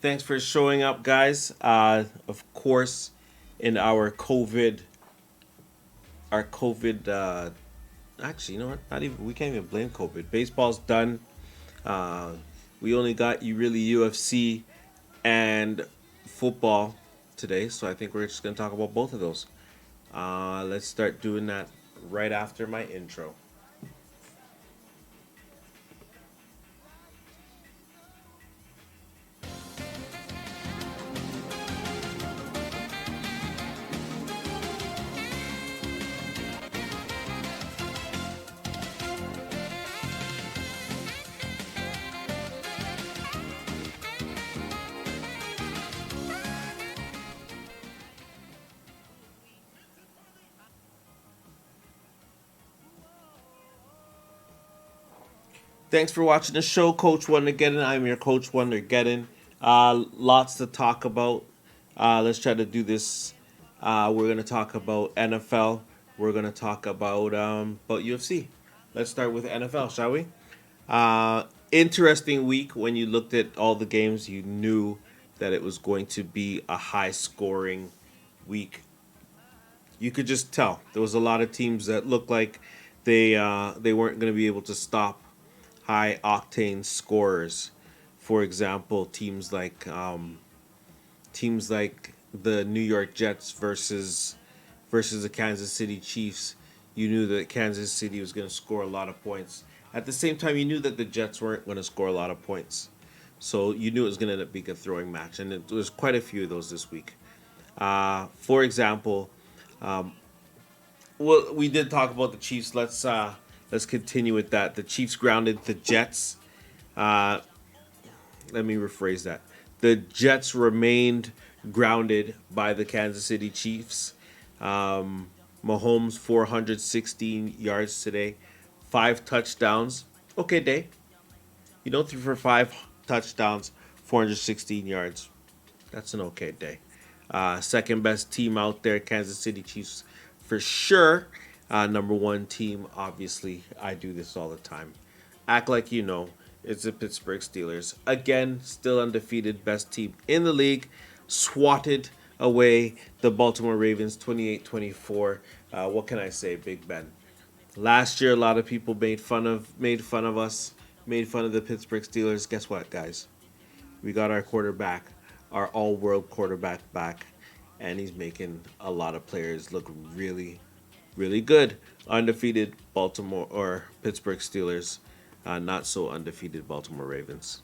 Thanks for showing up, guys. Of course, in our COVID. Actually, you know what? Not even we can't even blame COVID. Baseball's done. Uh, we only got you really UFC and football today, so I think we're just gonna talk about both of those. Let's start doing that right after my intro. Thanks for watching the show, Coach Wondergeddon. I'm your Coach Wondergeddon. Lots to talk about. Let's try to do this. We're gonna talk about NFL. We're gonna talk about UFC. Let's start with NFL, shall we? Interesting week when you looked at all the games. You knew that it was going to be a high scoring week. You could just tell there was a lot of teams that looked like they weren't going to be able to stop high octane scorers. For example, teams like the New York Jets versus the Kansas City Chiefs. You knew that Kansas City was going to score a lot of points. At the same time, you knew that the Jets weren't going to score a lot of points. So you knew it was going to end up being a throwing match, and it was quite a few of those this week. For example, well, we did talk about the Chiefs. Let's continue with that. The Chiefs grounded the Jets. Uh, Let me rephrase that. The Jets remained grounded by the Kansas City Chiefs. Mahomes 416 yards today, 5 touchdowns. Okay, day. You know, threw for 5 touchdowns, 416 yards. That's an okay day. Second best team out there, Kansas City Chiefs, for sure. Number one team, obviously. I do this all the time. Act like you know. It's the Pittsburgh Steelers. Again, still undefeated, best team in the league. Swatted away the Baltimore Ravens 28-24. What can I say, Big Ben? Last year, a lot of people made fun of us, made fun of the Pittsburgh Steelers. Guess what, guys? We got our quarterback, our all-world quarterback back, and he's making a lot of players look really, really good. Undefeated Baltimore or Pittsburgh Steelers, not so undefeated Baltimore Ravens.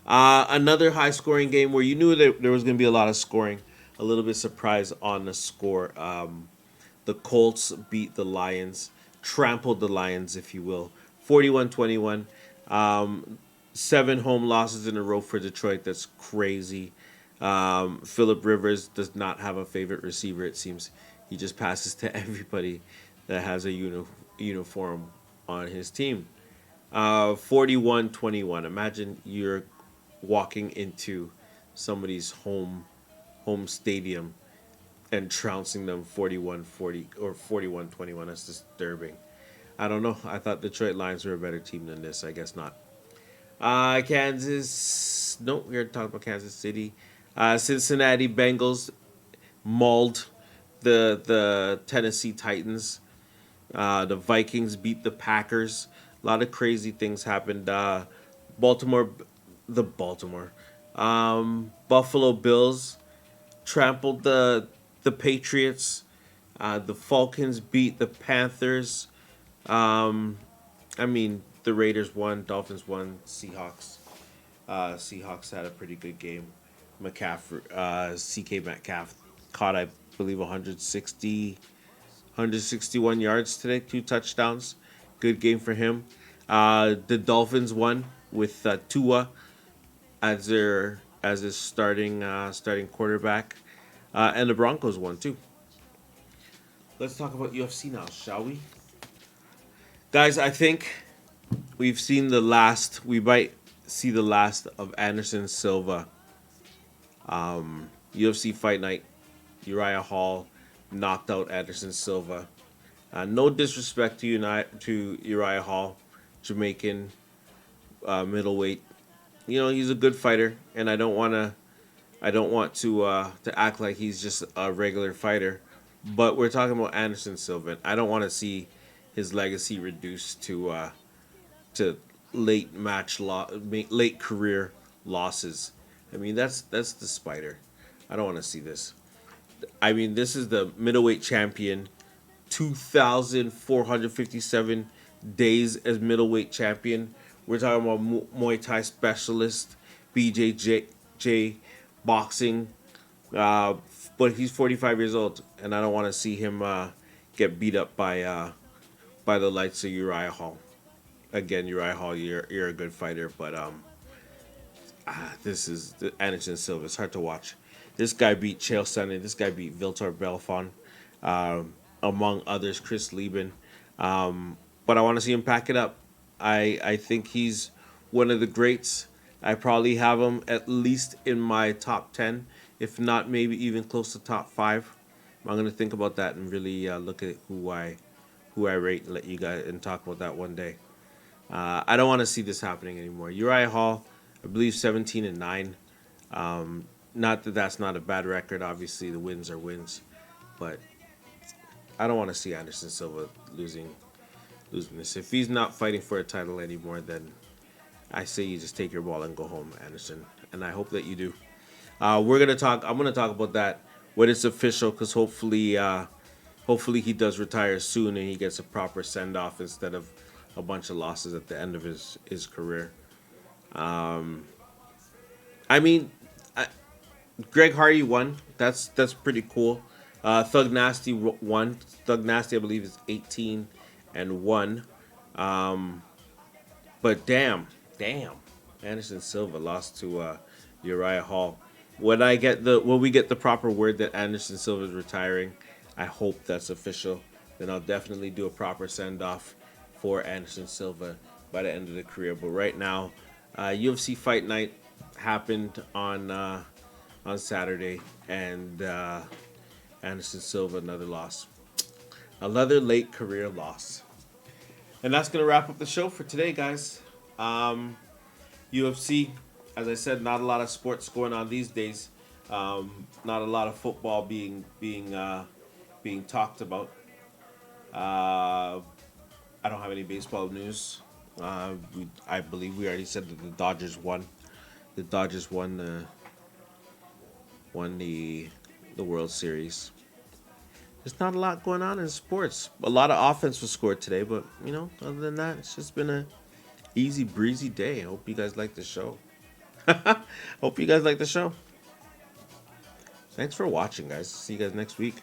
Another high-scoring game where you knew that there was going to be a lot of scoring. A little bit surprised on the score. The Colts beat the Lions, trampled the Lions, if you will, 41-21. 7 home losses in a row for Detroit. That's crazy. Philip Rivers does not have a favorite receiver, it seems. He just passes to everybody that has a uniform on his team. 41-21. Imagine you're walking into somebody's home stadium and trouncing them 41-40 or 41-21. That's disturbing. I don't know. I thought Detroit Lions were a better team than this. I guess not. Kansas. No, we are talking about Kansas City. Cincinnati Bengals mauled the Tennessee Titans. The Vikings beat the Packers. A lot of crazy things happened. Baltimore, the Baltimore, Buffalo Bills trampled the Patriots. The Falcons beat the Panthers. Um, I mean, the Raiders won, Dolphins won, Seahawks. Seahawks had a pretty good game. CK Metcalf caught, I believe, 161 yards today, 2 touchdowns. Good game for him. The Dolphins won with Tua as his starting quarterback, and the Broncos won too. Let's talk about UFC now, shall we? Guys, I think we've seen the last. We might see the last of Anderson Silva. UFC Fight Night. Uriah Hall knocked out Anderson Silva. No disrespect to Uriah Hall, Jamaican middleweight. You know, he's a good fighter, and I don't want to I don't want to act like he's just a regular fighter, but we're talking about Anderson Silva. I don't want to see his legacy reduced to late career losses. I mean, that's the spider. I don't want to see this. I mean, this is the middleweight champion, 2,457 days as middleweight champion. We're talking about Muay Thai specialist, BJJ boxing. Uh, but he's 45 years old, and I don't want to see him get beat up by the likes of Uriah Hall. Again, Uriah Hall, you're a good fighter, but this is Anderson Silva. It's hard to watch. This guy beat Chael Sonnen. This guy beat Viltar Belfont, among others, Chris Lieben. But I want to see him pack it up. I think he's one of the greats. I probably have him at least in my top 10, if not maybe even close to top 5. I'm going to think about that and really look at who I rate and let you guys and talk about that one day. I don't want to see this happening anymore. Uriah Hall, I believe 17-9. Not that that's not a bad record. Obviously, the wins are wins, but I don't want to see Anderson Silva losing this. If he's not fighting for a title anymore, then I say you just take your ball and go home, Anderson. And I hope that you do. We're gonna talk. I'm gonna talk about that when it's official, because hopefully he does retire soon and he gets a proper send off instead of a bunch of losses at the end of his career. I mean, Greg Hardy won. That's pretty cool. Thug Nasty won. Thug Nasty, I believe, is 18-1. But damn, Anderson Silva lost to Uriah Hall. When we get the proper word that Anderson Silva is retiring, I hope that's official. Then I'll definitely do a proper send off for Anderson Silva by the end of the career. But right now, UFC Fight Night happened on Saturday, and Anderson Silva another loss, another late career loss, and that's gonna wrap up the show for today, guys. UFC, as I said, not a lot of sports going on these days. Not a lot of football being talked about. I don't have any baseball news. I believe we already said that the Dodgers won. The Dodgers won the World Series. There's not a lot going on in sports. A lot of offense was scored today, but other than that, it's just been a easy breezy day. I hope you guys like the show. Hope you guys like the show. Thanks for watching, guys. See you guys next week.